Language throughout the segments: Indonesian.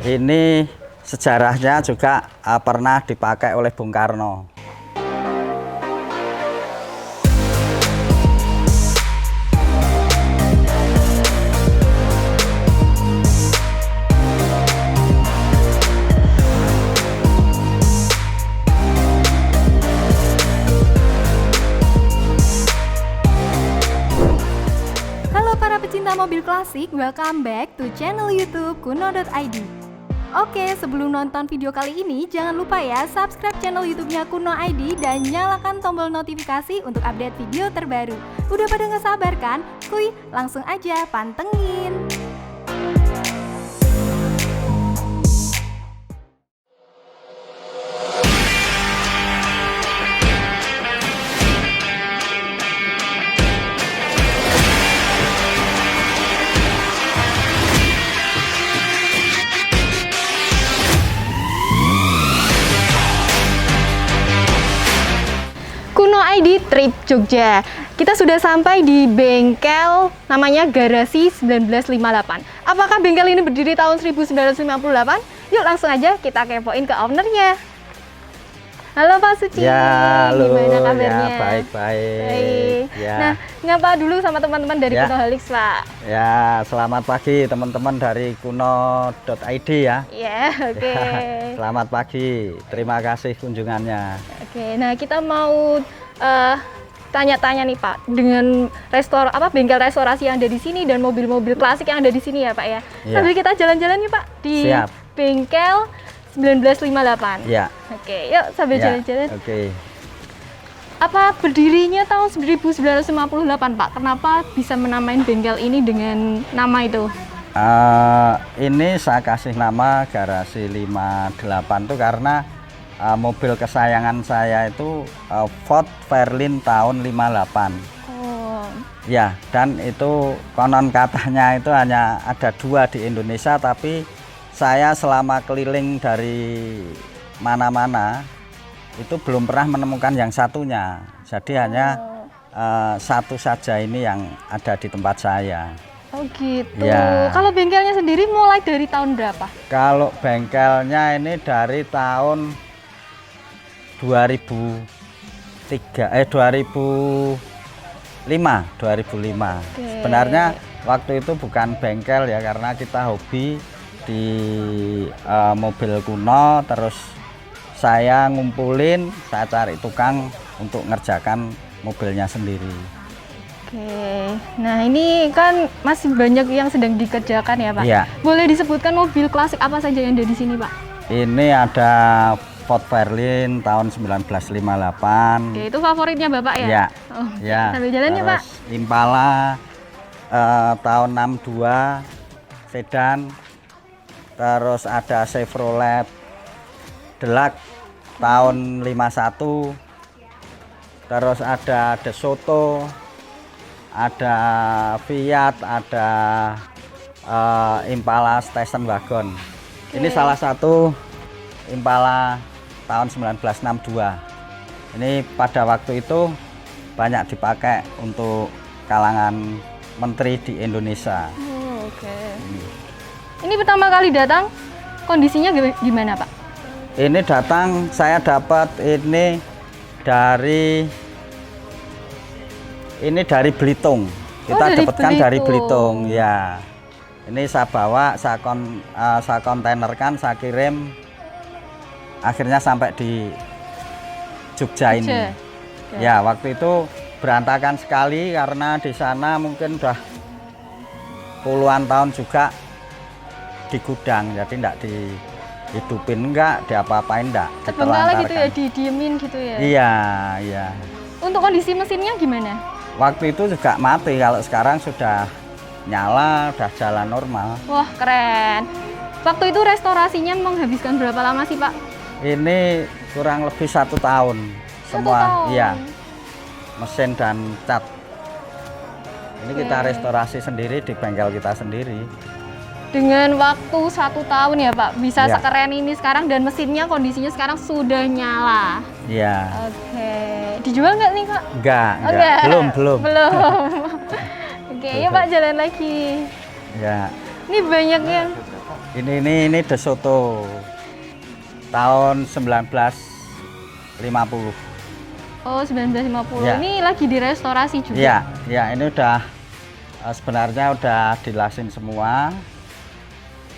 Ini sejarahnya juga pernah dipakai oleh Bung Karno. Halo para pecinta mobil klasik, welcome back to channel YouTube Kuno.id. Oke, sebelum nonton video kali ini, jangan lupa ya subscribe channel YouTube-nya Kuno.id dan nyalakan tombol notifikasi untuk update video terbaru. Udah pada nggak sabar kan? Kuy, langsung aja pantengin. Kuno.id Trip Jogja. Kita sudah sampai di bengkel namanya Garasi 1958. Apakah bengkel ini berdiri tahun 1958? Yuk langsung aja kita kepoin ke ownernya. Halo Pak Suci, Ya, halo. gimana kabarnya? Ya, baik. Ya. Nah, nyapa dulu sama teman-teman dari Ya. Kunoholics, Pak. Ya, selamat pagi teman-teman dari Kuno.id ya. Ya, oke. Selamat pagi, terima kasih kunjungannya. Oke, nah kita mau tanya-tanya nih Pak, dengan bengkel restorasi yang ada di sini dan mobil-mobil klasik yang ada di sini ya Pak ya. Iya. Sambil kita jalan-jalan nih Pak di Siap. bengkel 1958. Ya. Oke, yuk sambil Ya, jalan-jalan. Oke. Apa berdirinya tahun 1958 Pak? Kenapa bisa menamain bengkel ini dengan nama itu? Ini saya kasih nama Garasi 58 tuh karena mobil kesayangan saya itu Ford Fairlane tahun 58. Oh, Ya, dan itu konon katanya itu hanya ada 2 di Indonesia, tapi saya selama keliling dari mana-mana itu belum pernah menemukan yang satunya. Jadi hanya satu saja ini yang ada di tempat saya. oh gitu. Ya. Kalau bengkelnya sendiri mulai dari tahun berapa? Kalau bengkelnya ini dari tahun 2005. Oke. Sebenarnya waktu itu bukan bengkel ya, karena kita hobi di mobil kuno, terus saya ngumpulin, saya cari tukang untuk ngerjakan mobilnya sendiri. Oke, nah ini kan masih banyak yang sedang dikerjakan ya Pak? Iya. Boleh disebutkan mobil klasik apa saja yang ada di sini Pak? Ini ada Ford Fairlane tahun 1958. Oke, itu favoritnya Bapak ya? Ya, Oh, ya. sambil jalan ya Pak? Terus Impala tahun 62 sedan. Terus ada Chevrolet Deluxe tahun 51. Terus ada De Soto, ada Fiat, ada Impala Station Wagon. Ini salah satu Impala tahun 1962. Ini pada waktu itu banyak dipakai untuk kalangan menteri di Indonesia. Oh, oke. Ini pertama kali datang, kondisinya gimana Pak? Ini datang, saya dapat ini dari Belitung. Kita dari dapatkan dari Belitung. Belitung, ya. Ini saya bawa, saya kontainerkan, saya kirim. Akhirnya sampai di Jogja ini. Oke. Ya, waktu itu berantakan sekali karena di sana mungkin udah puluhan tahun juga di gudang, jadi enggak dihidupin, enggak diapa-apain, enggak Terbengkalai gitu ya, ditelantarkan. didiemin gitu ya? Iya, iya. Untuk kondisi mesinnya gimana? Waktu itu juga mati, kalau sekarang sudah nyala, udah jalan normal. Wah, keren. Waktu itu restorasinya menghabiskan berapa lama sih Pak? Ini kurang lebih 1 tahun. Semua, tahun. iya. Mesin dan cat. Ini kita Oke. restorasi sendiri di bengkel kita sendiri. Dengan waktu 1 tahun ya Pak, bisa Iya. sekeren ini sekarang dan mesinnya kondisinya sekarang sudah nyala. Iya. Oke, dijual nggak nih Kak? Enggak. Enggak. Belum. Oke, yuk Pak jalan lagi. Ya. Ini banyak yang Ini De Soto tahun 1950. Oh, 1950. Ya. Ini lagi direstorasi juga. Iya, ya ini udah sebenarnya udah dilasin semua.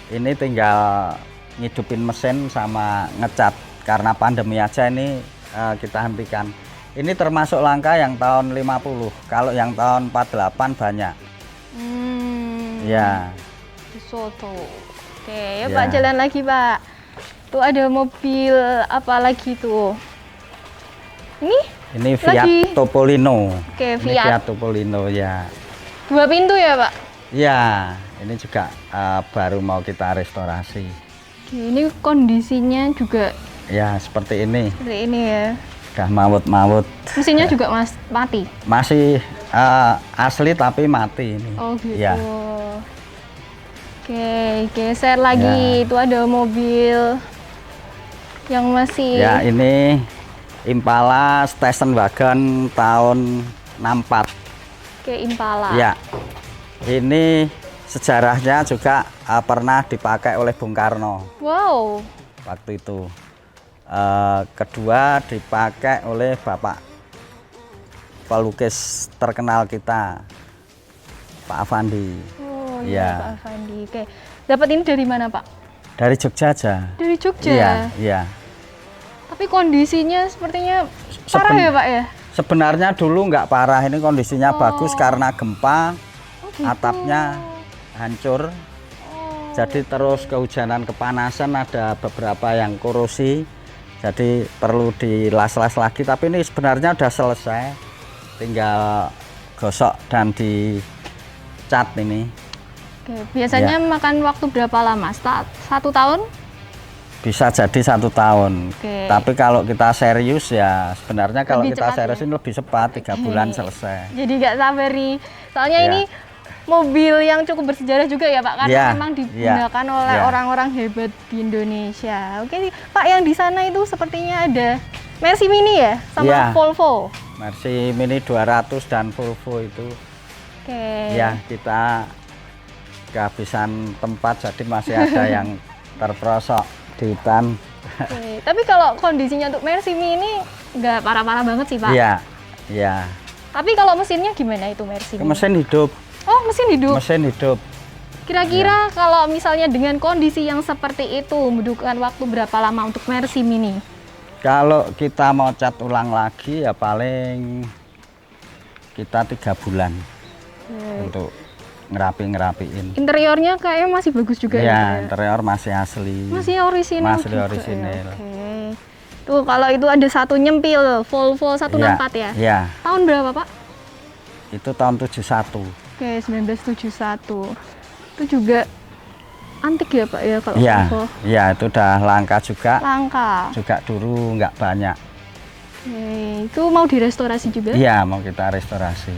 Ini tinggal ngidupin mesin sama ngecat. Karena pandemi aja ini kita hentikan. Ini termasuk langka yang tahun 50. Kalau yang tahun 48 banyak. Ya. De Soto. Oke, ya Ya. Pak, jalan lagi Pak. Tuh ada mobil apa lagi tuh? Ini Fiat Lagi. Topolino. Oke, Ini Fiat. Fiat Topolino ya. 2 pintu ya Pak? Ya, ini juga baru mau kita restorasi. Oke, ini kondisinya juga Ya, seperti ini. seperti ini ya. Udah mawut-mawut. Mesinnya juga mati. Masih asli tapi mati ini. Oh gitu. Ya. Oke, geser lagi. Ya. Itu ada mobil yang masih. Ya, ini Impala station wagon tahun 64. Oke, Impala. Ya. Ini sejarahnya juga pernah dipakai oleh Bung Karno Wow. waktu itu. Kedua dipakai oleh Bapak pelukis terkenal kita, Pak Avandi. Oh Ya. iya, Pak Avandi. Oke. Dapat ini dari mana, Pak? Dari Jogja aja. Dari Jogja. Iya, iya. Tapi kondisinya sepertinya parah Seben- ya, Pak ya? Sebenarnya dulu nggak parah, ini kondisinya bagus karena gempa, Oh, gitu. atapnya hancur. Oh. Jadi terus kehujanan, kepanasan, ada beberapa yang korosi. Jadi perlu dilas-las lagi, tapi ini sebenarnya udah selesai. Tinggal gosok dan dicat ini. Oke, biasanya makan waktu berapa lama? 1 tahun? Bisa jadi 1 tahun. Oke. Tapi kalau kita serius ya sebenarnya kalau Lebih kita cepat serius ya? ini lebih cepat, 3 Oke. bulan selesai. Jadi nggak sabar nih. Soalnya Ya. ini mobil yang cukup bersejarah juga ya Pak, karena Ya, memang digunakan oleh ya. orang-orang hebat di Indonesia. Oke Pak, yang di sana itu sepertinya ada Mercy Mini ya, sama Ya. Volvo. Mercy Mini 200 dan Volvo itu Oke. ya kita kehabisan tempat, jadi masih ada yang terperosok di hutan. Oke. Tapi kalau kondisinya untuk Mercy Mini nggak parah-parah banget sih Pak. Iya, iya. Tapi kalau mesinnya gimana itu Mercy Mini? Mesin hidup, Oh, mesin hidup. mesin hidup. Kira-kira kalau misalnya dengan kondisi yang seperti itu membutuhkan waktu berapa lama untuk Mercy Mini? Kalau kita mau cat ulang lagi ya paling kita 3 bulan untuk ngerapiin. Interiornya kayaknya masih bagus juga ya, Pak, Ya, ya? interior masih asli. Masih orisinal Masih juga orisinil. ya? Oke. Tuh kalau itu ada satu nyempil Volvo 164 ya? Iya, Tahun berapa Pak? itu tahun 71. Oke, 1971. Itu juga antik ya Pak ya kalau Iya, Volvo? iya itu udah langka juga. Langka. Juga dulu nggak banyak. Oke, itu mau direstorasi juga? Iya, mau kita restorasi.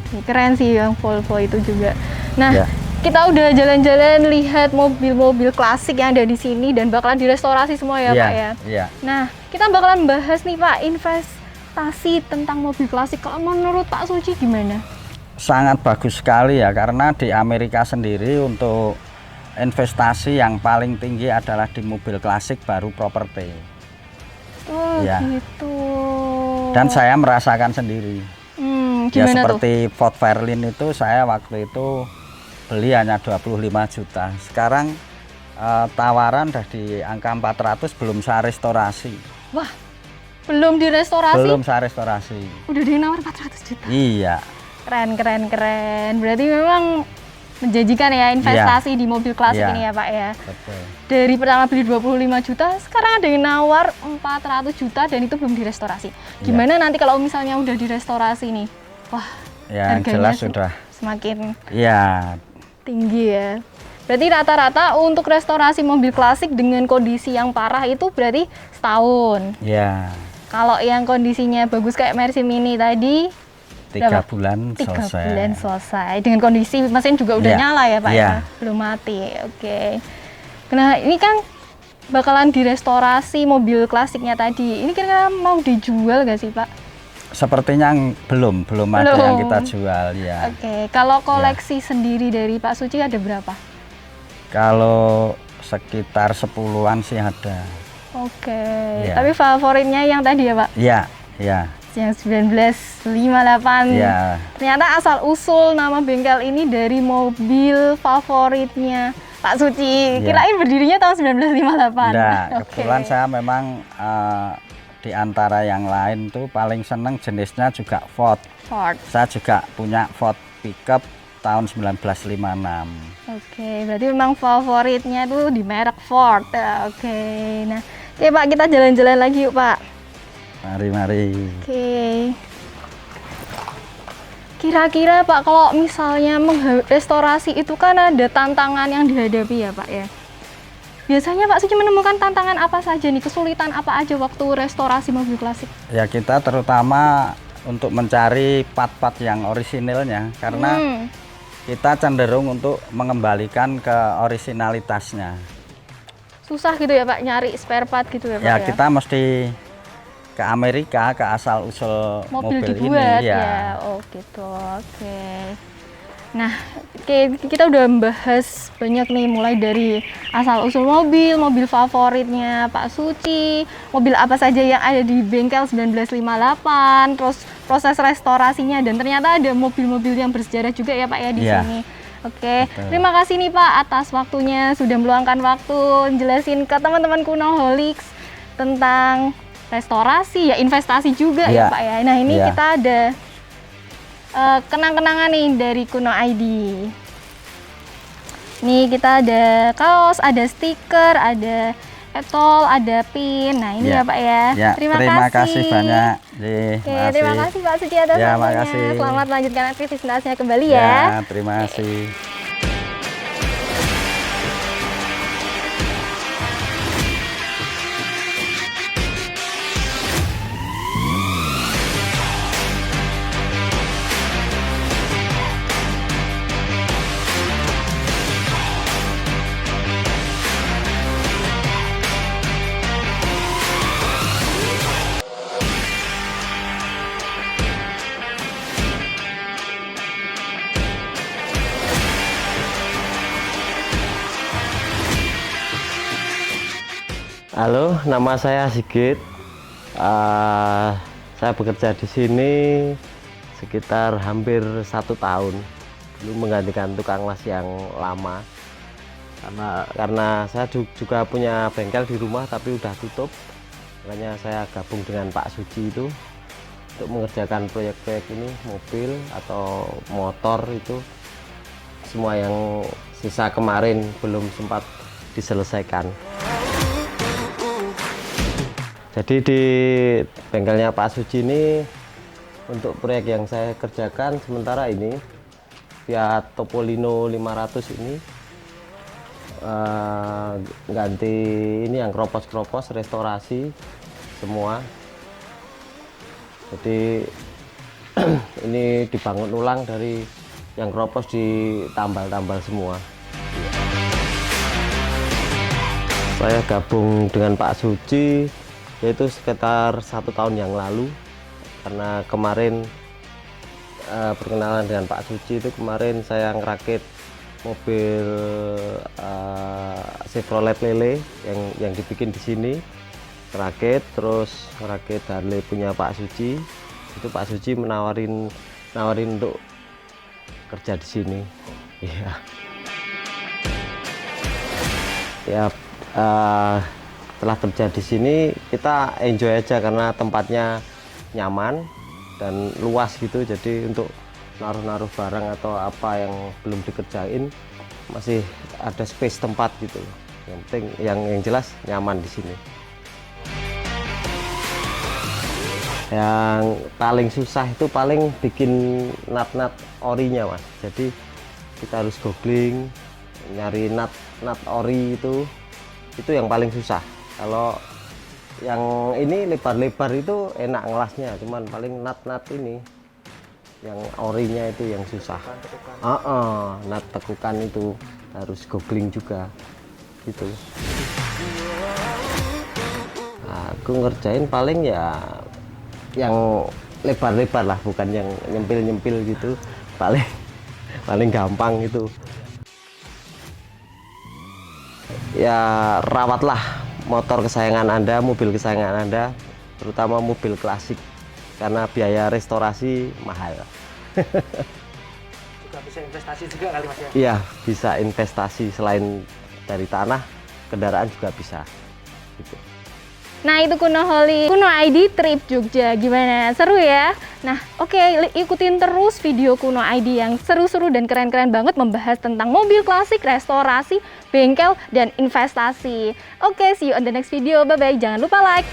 Oke, keren sih yang Volvo itu juga. Nah, Ya. kita udah jalan-jalan lihat mobil-mobil klasik yang ada di sini dan bakalan direstorasi semua ya Iya, Pak ya? Iya. Nah, kita bakalan bahas nih Pak, investasi tentang mobil klasik. Kalau menurut Pak Suci gimana? Sangat bagus sekali ya, karena di Amerika sendiri untuk investasi yang paling tinggi adalah di mobil klasik baru properti. Oh Ya. gitu. Dan saya merasakan sendiri. Ya Gimana tuh? seperti Ford Fairlane itu saya waktu itu beli hanya 25 juta. Sekarang tawaran udah di angka 400, belum saya restorasi. Wah, belum direstorasi? Belum saya restorasi. Udah dia nawar 400 juta. Iya. Keren, keren, keren. Berarti memang menjanjikan ya investasi di mobil klasik Iya. ini ya Pak ya. Betul. Dari pertama beli 25 juta, sekarang ada yang nawar 400 juta dan itu belum direstorasi. Gimana nanti kalau misalnya udah direstorasi nih? Wah, Ya, yang harganya jelas sudah. semakin Ya, tinggi ya. Berarti rata-rata untuk restorasi mobil klasik dengan kondisi yang parah itu berarti setahun. ya. Kalau yang kondisinya bagus kayak Mercy Mini tadi, 3 berapa? bulan 3 selesai. bulan selesai. Dengan kondisi mesin juga udah Iya. nyala ya Pak Iya. ya? Belum mati. Oke. Nah ini kan bakalan direstorasi mobil klasiknya tadi. Ini kira-kira mau dijual gak sih Pak? Sepertinya belum ada yang kita jual ya. Oke. Kalau koleksi sendiri dari Pak Suci ada berapa? Kalau sekitar 10-an sih ada. Oke, Ya. tapi favoritnya yang tadi ya Pak? Iya, iya. Yang 1958. Iya. Ternyata asal usul nama bengkel ini dari mobil favoritnya Pak Suci. Iya. Kirain berdirinya tahun 1958. Enggak, Oke. kebetulan saya memang di antara yang lain tuh paling seneng jenisnya juga Ford. Ford. Saya juga punya Ford pickup tahun 1956. Oke, berarti memang favoritnya tuh di merek Ford. Oke, nah, oke Pak, kita jalan-jalan lagi yuk Pak. Mari. Oke. Kira-kira Pak, kalau misalnya restorasi itu kan ada tantangan yang dihadapi ya Pak ya. Biasanya Pak Suci menemukan tantangan apa saja nih, kesulitan apa aja waktu restorasi mobil klasik? Ya kita terutama untuk mencari part-part yang orisinilnya karena kita cenderung untuk mengembalikan ke orisinalitasnya. Susah gitu ya Pak nyari spare part gitu ya Pak Ya ya? kita mesti ke Amerika, ke asal usul Mobil mobil dibuat ini ya. Oh gitu. Oke. Nah, kita udah membahas banyak nih, mulai dari asal usul mobil, mobil favoritnya Pak Suci, mobil apa saja yang ada di bengkel 1958, terus proses restorasinya, dan ternyata ada mobil-mobil yang bersejarah juga ya Pak ya di Iya. sini. Oke, Betul. terima kasih nih Pak atas waktunya, sudah meluangkan waktu jelasin ke teman-teman Kunoholics tentang restorasi ya, investasi juga ya Iya. Pak ya. Nah ini Iya. kita ada kenang-kenangan nih dari Kuno ID. Nih kita ada kaos, ada stiker, ada etol, ada pin. Nah ini ya Pak ya. Ya, terima kasih banyak. Oke, terima kasih Pak Suci atas Ya, waktunya. makasih. Selamat melanjutkan aktivitasnya kembali ya. Ya, terima kasih. Halo, nama saya Sigit. Saya bekerja di sini sekitar hampir 1 tahun. Dulu menggantikan tukang las yang lama. Karena saya juga punya bengkel di rumah tapi udah tutup. Makanya saya gabung dengan Pak Suci itu untuk mengerjakan proyek-proyek ini, mobil atau motor itu. Semua yang sisa kemarin belum sempat diselesaikan. Jadi di bengkelnya Pak Suci ini untuk proyek yang saya kerjakan sementara ini Fiat Topolino 500 ini ganti ini yang kropos-kropos, restorasi semua. Jadi ini dibangun ulang dari yang kropos, ditambal-tambal semua. Saya gabung dengan Pak Suci yaitu sekitar 1 tahun yang lalu, karena kemarin perkenalan dengan Pak Suci itu kemarin saya ngerakit mobil Chevrolet Lele yang dibikin di sini, ngerakit, terus ngerakit Harley punya Pak Suci. Itu Pak Suci nawarin untuk kerja di sini. Iya. Ya, setelah kerja di sini kita enjoy aja karena tempatnya nyaman dan luas gitu, jadi untuk naruh-naruh barang atau apa yang belum dikerjain masih ada space tempat gitu. Yang penting yang jelas nyaman di sini. Yang paling susah itu paling bikin nut orinya Mas. Jadi kita harus googling nyari nut ori itu yang paling susah. Kalau yang ini lebar-lebar itu enak ngelasnya, cuman paling nut ini yang orinya itu yang susah. Nut tekukan itu harus googling juga gitu. Nah, aku ngerjain paling ya yang lebar-lebar lah, bukan yang nyempil-nyempil gitu. Paling gampang itu. ya rawatlah motor kesayangan Anda, mobil kesayangan Anda, terutama mobil klasik, karena biaya restorasi mahal. Juga bisa investasi juga kali Mas ya? Iya, bisa investasi selain dari tanah, kendaraan juga bisa. Gitu. Nah itu Kuno ID trip Jogja, gimana? Seru ya? Nah oke, ikutin terus video Kuno ID yang seru-seru dan keren-keren banget membahas tentang mobil klasik, restorasi, bengkel, dan investasi. Oke, see you on the next video, bye-bye. Jangan lupa like,